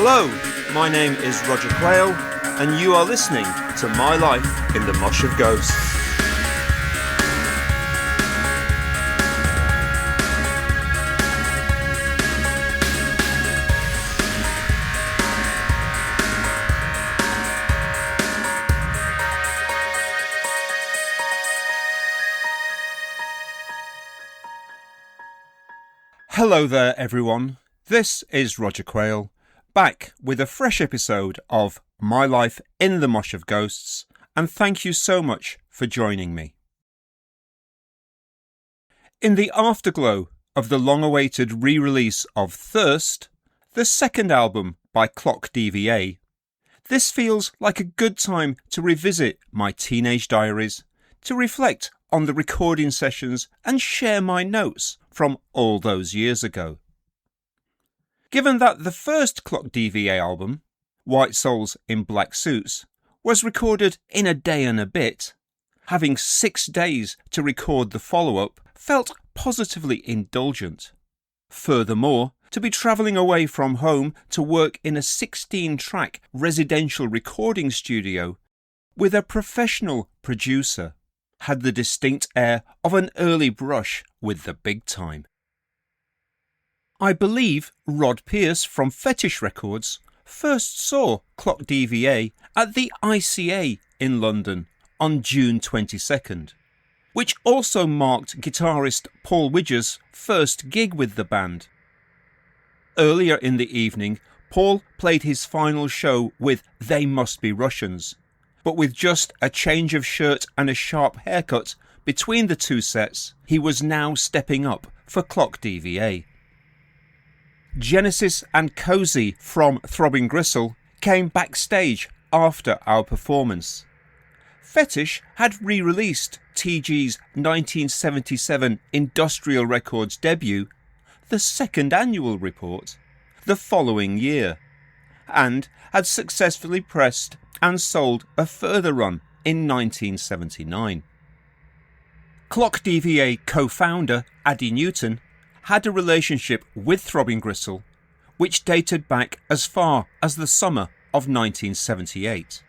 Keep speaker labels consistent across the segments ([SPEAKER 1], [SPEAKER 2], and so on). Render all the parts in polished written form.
[SPEAKER 1] Hello, my name is Roger Quail, and you are listening to My Life in the Mosh of Ghosts. Hello there, everyone. This is Roger Quail, back with a fresh episode of My Life in the Mosh of Ghosts, and thank you so much for joining me. In the afterglow of the long-awaited re-release of Thirst, the second album by ClockDVA, this feels like a good time to revisit my teenage diaries, to reflect on the recording sessions and share my notes from all those years ago. Given that the first ClockDVA album, White Souls in Black Suits, was recorded in a day and a bit, having 6 days to record the follow-up felt positively indulgent. Furthermore, to be travelling away from home to work in a 16-track residential recording studio with a professional producer had the distinct air of an early brush with the big time. I believe Rod Pierce from Fetish Records first saw ClockDVA at the ICA in London on June 22nd, which also marked guitarist Paul Widger's first gig with the band. Earlier in the evening, Paul played his final show with They Must Be Russians, but with just a change of shirt and a sharp haircut between the two sets, he was now stepping up for ClockDVA. Genesis and Cozy from Throbbing Gristle came backstage after our performance. Fetish had re-released TG's 1977 Industrial Records debut, the second annual report, the following year, and had successfully pressed and sold a further run in 1979. ClockDVA co-founder Addy Newton had a relationship with Throbbing Gristle which dated back as far as the summer of 1978.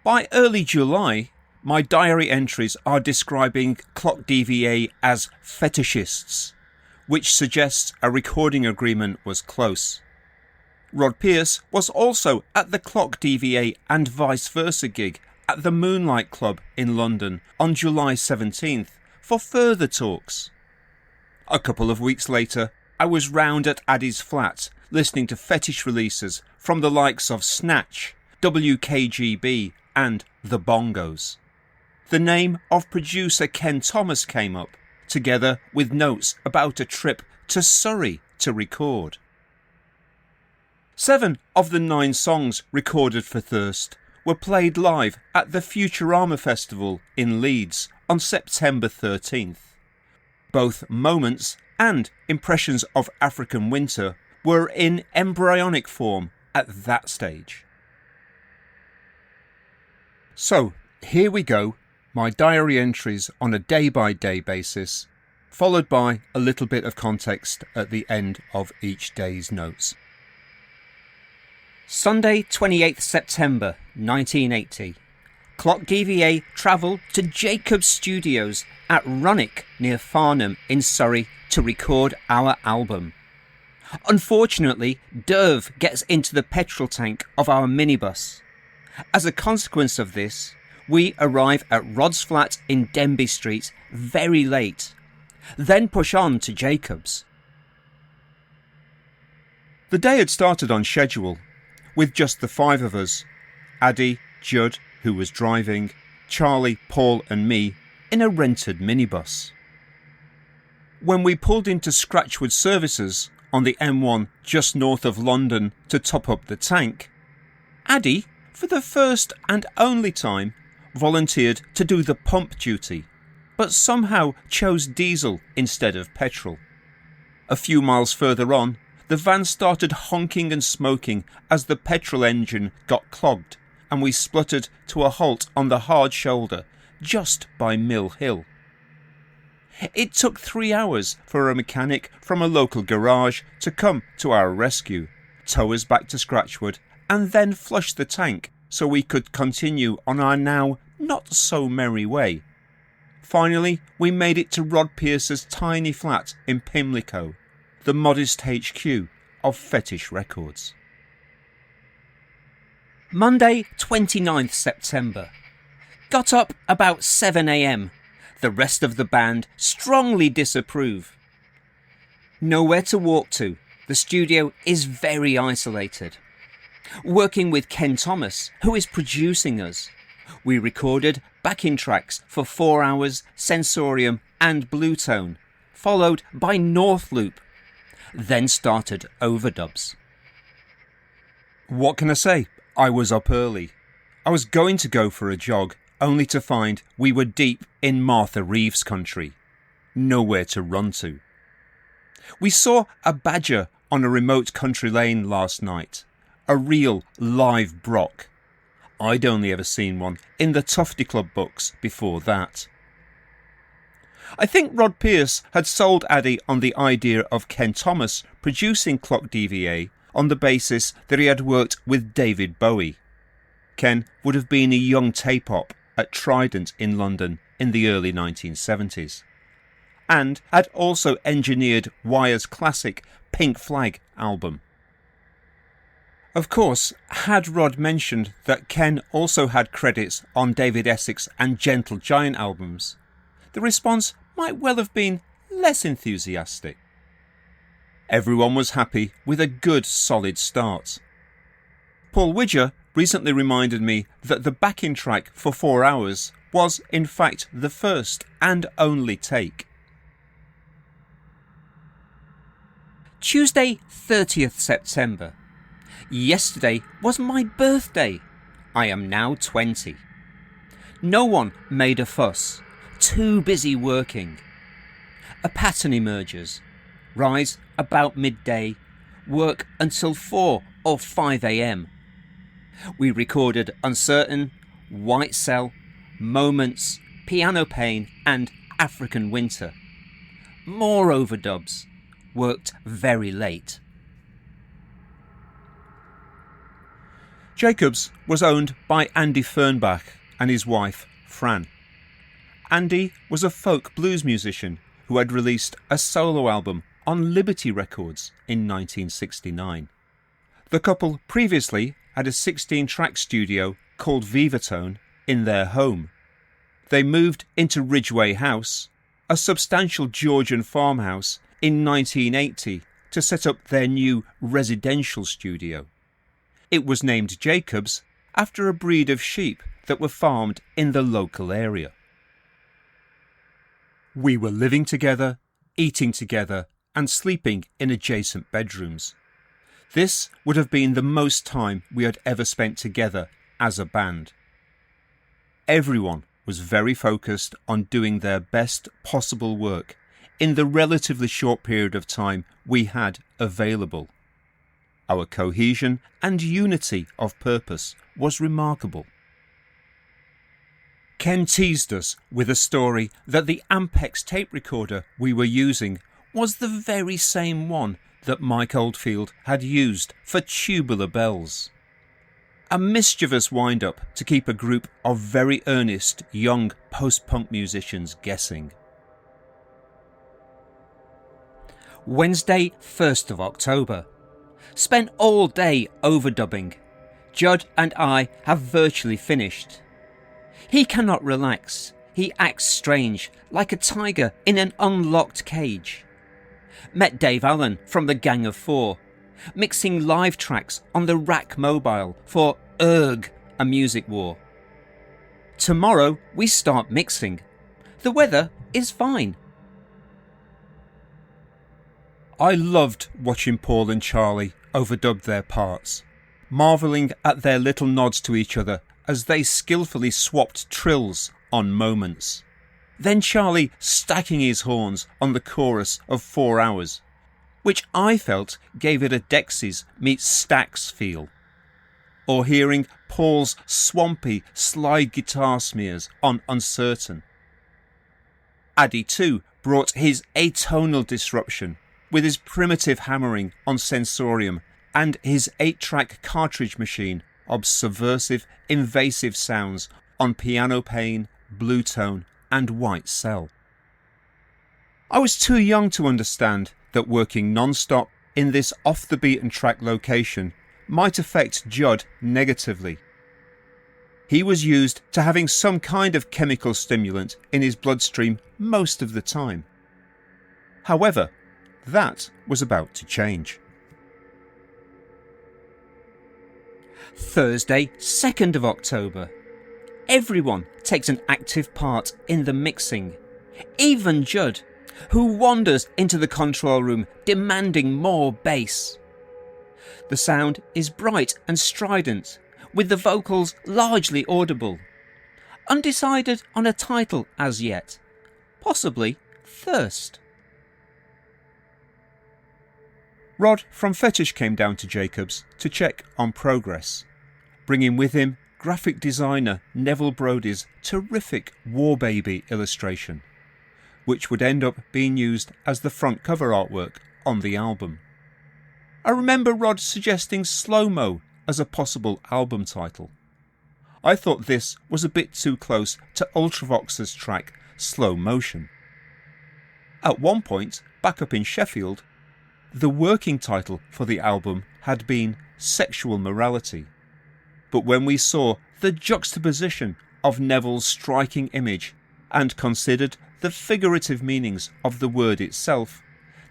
[SPEAKER 1] By early July, my diary entries are describing ClockDVA as fetishists, which suggests a recording agreement was close. Rod Pierce was also at the ClockDVA and vice versa gig at the Moonlight Club in London on July 17th for further talks. A couple of weeks later, I was round at Addy's flat listening to Fetish releases from the likes of Snatch, WKGB and The Bongos. The name of producer Ken Thomas came up, together with notes about a trip to Surrey to record. 7 of the 9 songs recorded for Thirst were played live at the Futurama Festival in Leeds on September 13th. Both Moments and Impressions of African Winter were in embryonic form at that stage. So, here we go, my diary entries on a day-by-day basis, followed by a little bit of context at the end of each day's notes. Sunday, 28th September 1980. ClockDVA travelled to Jacob's Studios at Rionagh near Farnham in Surrey to record our album. Unfortunately, Derv gets into the petrol tank of our minibus. As a consequence of this, we arrive at Rod's flat in Denby Street very late, then push on to Jacob's. The day had started on schedule, with just the 5 of us, Addy, Judd, who was driving, Charlie, Paul and me, in a rented minibus. When we pulled into Scratchwood Services on the M1 just north of London to top up the tank, Addy, for the first and only time, volunteered to do the pump duty, but somehow chose diesel instead of petrol. A few miles further on, the van started honking and smoking as the petrol engine got clogged, and we spluttered to a halt on the hard shoulder just by Mill Hill. It took 3 hours for a mechanic from a local garage to come to our rescue, tow us back to Scratchwood, and then flush the tank so we could continue on our now not so merry way. Finally, we made it to Rod Pierce's tiny flat in Pimlico, the modest HQ of Fetish Records. Monday, 29th September. Got up about 7 a.m. The rest of the band strongly disapprove. Nowhere to walk to. The studio is very isolated. Working with Ken Thomas, who is producing us. We recorded backing tracks for 4 Hours, Sensorium and Bluetone, followed by North Loop. Then started overdubs. What can I say? I was up early. I was going to go for a jog, only to find we were deep in Martha Reeves country. Nowhere to run to. We saw a badger on a remote country lane last night. A real live brock. I'd only ever seen one in the Tufty Club books before that. I think Rod Pierce had sold Addy on the idea of Ken Thomas producing ClockDVA on the basis that he had worked with David Bowie. Ken would have been a young tape-op at Trident in London in the early 1970s, and had also engineered Wire's classic Pink Flag album. Of course, had Rod mentioned that Ken also had credits on David Essex and Gentle Giant albums, the response might well have been less enthusiastic. Everyone was happy with a good solid start. Paul Widger recently reminded me that the backing track for 4 Hours was in fact the first and only take. Tuesday, 30th September. Yesterday was my birthday. I am now 20. No one made a fuss. Too busy working. A pattern emerges. Rise about midday. Work until 4 or 5 a.m. We recorded Uncertain, White Cell, Moments, Piano Pain and African Winter. More overdubs. Worked very late. Jacobs was owned by Andy Fernbach and his wife, Fran. Andy was a folk blues musician who had released a solo album on Liberty Records in 1969. The couple previously had a 16-track studio called Vivatone in their home. They moved into Ridgeway House, a substantial Georgian farmhouse, in 1980 to set up their new residential studio. It was named Jacobs after a breed of sheep that were farmed in the local area. We were living together, eating together, and sleeping in adjacent bedrooms. This would have been the most time we had ever spent together as a band. Everyone was very focused on doing their best possible work in the relatively short period of time we had available. Our cohesion and unity of purpose was remarkable. Ken teased us with a story that the Ampex tape recorder we were using was the very same one that Mike Oldfield had used for Tubular Bells. A mischievous wind-up to keep a group of very earnest young post-punk musicians guessing. Wednesday, 1st of October. Spent all day overdubbing. Judd and I have virtually finished. He cannot relax. He acts strange, like a tiger in an unlocked cage. Met Dave Allen from the Gang of Four, mixing live tracks on the Rack Mobile for Erg, a music war. Tomorrow we start mixing. The weather is fine. I loved watching Paul and Charlie overdub their parts, marvelling at their little nods to each other as they skillfully swapped trills on Moments. Then Charlie stacking his horns on the chorus of 4 Hours, which I felt gave it a Dexys meets Stax feel. Or hearing Paul's swampy slide guitar smears on Uncertain. Addy too brought his atonal disruption with his primitive hammering on sensorium and his 8-track cartridge machine of subversive, invasive sounds on piano pane, blue tone and white cell. I was too young to understand that working non-stop in this off-the-beaten-track location might affect Judd negatively. He was used to having some kind of chemical stimulant in his bloodstream most of the time. However, that was about to change. Thursday, 2nd of October. Everyone takes an active part in the mixing, even Judd, who wanders into the control room demanding more bass. The sound is bright and strident, with the vocals largely audible. Undecided on a title as yet, possibly Thirst. Rod from Fetish came down to Jacobs to check on progress, bringing with him graphic designer Neville Brody's terrific War Baby illustration, which would end up being used as the front cover artwork on the album. I remember Rod suggesting Slow Mo as a possible album title. I thought this was a bit too close to Ultravox's track Slow Motion. At one point, back up in Sheffield, the working title for the album had been Sexual Morality, but when we saw the juxtaposition of Neville's striking image and considered the figurative meanings of the word itself,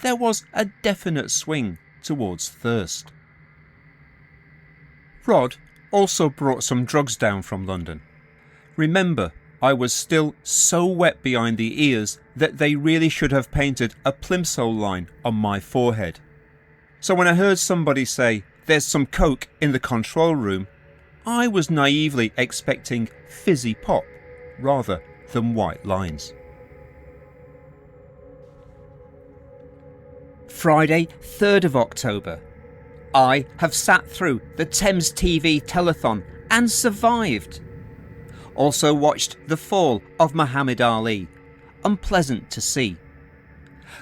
[SPEAKER 1] there was a definite swing towards Thirst. Rod also brought some drugs down from London. Remember, I was still so wet behind the ears that they really should have painted a plimsoll line on my forehead. So when I heard somebody say, "There's some coke in the control room," I was naively expecting fizzy pop rather than white lines. Friday, 3rd of October. I have sat through the Thames TV telethon and survived. Also watched the fall of Muhammad Ali. Unpleasant to see.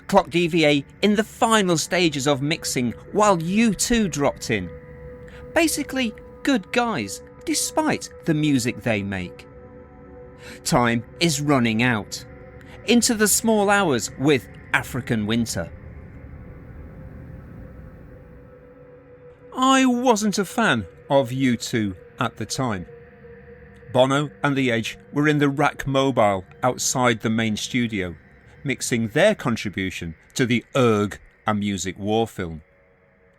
[SPEAKER 1] ClockDVA in the final stages of mixing while U2 dropped in. Basically, good guys, despite the music they make. Time is running out. Into the small hours with African Winter. I wasn't a fan of U2 at the time. Bono and The Edge were in the Rack Mobile outside the main studio, mixing their contribution to the Erg, a music war film.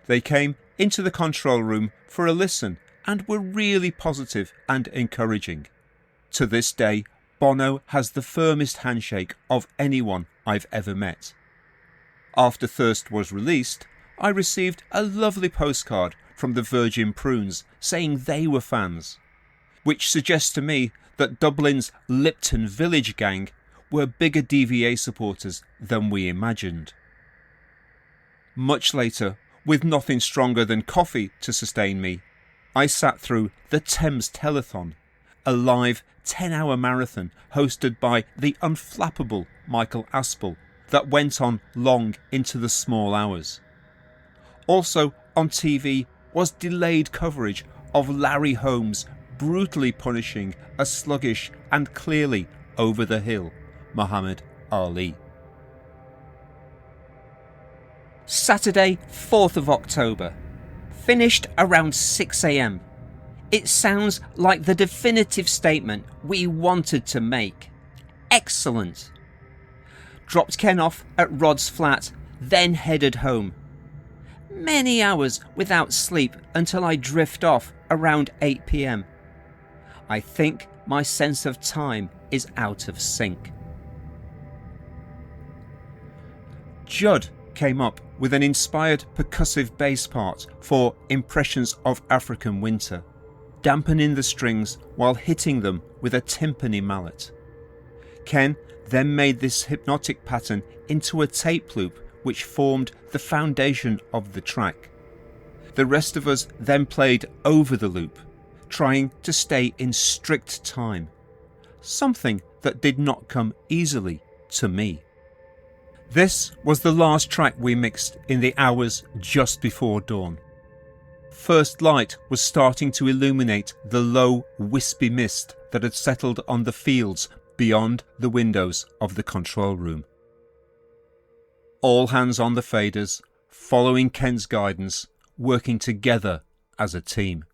[SPEAKER 1] They came into the control room for a listen and were really positive and encouraging. To this day, Bono has the firmest handshake of anyone I've ever met. After Thirst was released, I received a lovely postcard from the Virgin Prunes saying they were fans, which suggests to me that Dublin's Lipton Village gang were bigger DVA supporters than we imagined. Much later, with nothing stronger than coffee to sustain me, I sat through the Thames Telethon, a live 10-hour marathon hosted by the unflappable Michael Aspel that went on long into the small hours. Also on TV was delayed coverage of Larry Holmes brutally punishing a sluggish and clearly over the hill Muhammad Ali. Saturday, 4th of October. Finished around 6 a.m. It sounds like the definitive statement we wanted to make. Excellent. Dropped Ken off at Rod's flat, then headed home. Many hours without sleep until I drift off around 8 p.m. I think my sense of time is out of sync. Judd came up with an inspired percussive bass part for Impressions of African Winter, dampening the strings while hitting them with a timpani mallet. Ken then made this hypnotic pattern into a tape loop which formed the foundation of the track. The rest of us then played over the loop, trying to stay in strict time, something that did not come easily to me. This was the last track we mixed in the hours just before dawn. First light was starting to illuminate the low, wispy mist that had settled on the fields beyond the windows of the control room. All hands on the faders, following Ken's guidance, working together as a team.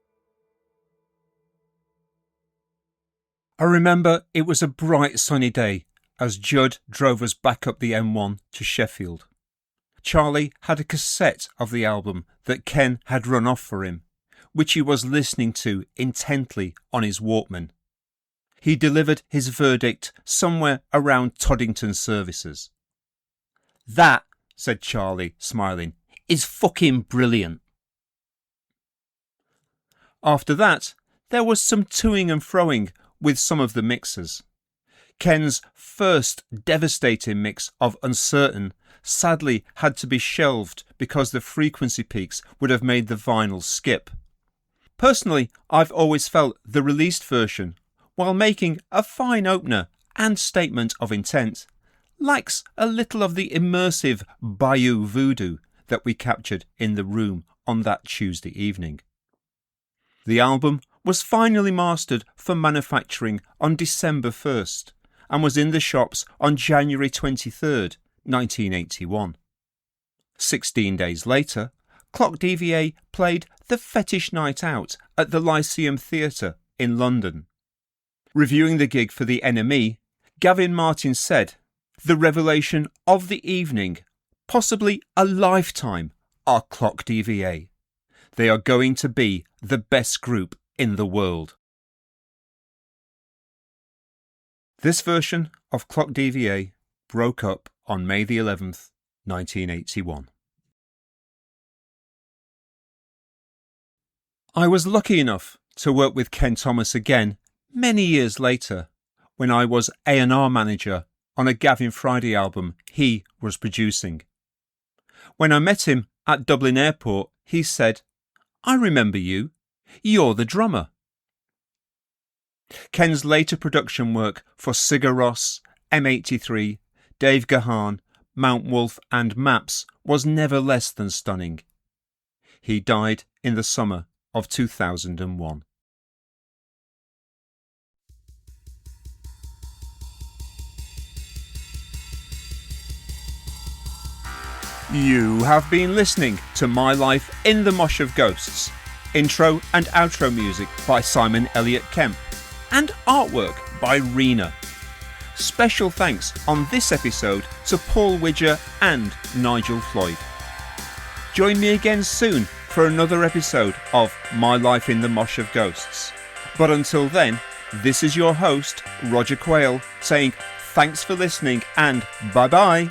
[SPEAKER 1] I remember it was a bright sunny day as Judd drove us back up the M1 to Sheffield. Charlie had a cassette of the album that Ken had run off for him, which he was listening to intently on his Walkman. He delivered his verdict somewhere around Toddington services. "That," said Charlie, smiling, "is fucking brilliant." After that, there was some toing and froing with some of the mixers. Ken's first devastating mix of Uncertain sadly had to be shelved because the frequency peaks would have made the vinyl skip. Personally, I've always felt the released version, while making a fine opener and statement of intent, lacks a little of the immersive Bayou voodoo that we captured in the room on that Tuesday evening. The album was finally mastered for manufacturing on December 1st and was in the shops on January 23rd, 1981. 16 days later, ClockDVA played the Fetish Night Out at the Lyceum Theatre in London. Reviewing the gig for the NME, Gavin Martin said, "The revelation of the evening, possibly a lifetime, are ClockDVA. They are going to be the best group in the world." This version of ClockDVA broke up on May the 11th, 1981. I was lucky enough to work with Ken Thomas again many years later when I was A&R manager on a Gavin Friday album he was producing. When I met him at Dublin Airport, he said, "I remember you. You're the drummer." Ken's later production work for Sigur Rós, M83, Dave Gahan, Mount Wolf and Maps was never less than stunning. He died in the summer of 2001. You have been listening to My Life in the Mosh of Ghosts. Intro and outro music by Simon Elliott Kemp and artwork by Rionagh. Special thanks on this episode to Paul Widger and Nigel Floyd. Join me again soon for another episode of My Life in the Mosh of Ghosts. But until then, this is your host, Roger Quail, saying thanks for listening and bye-bye.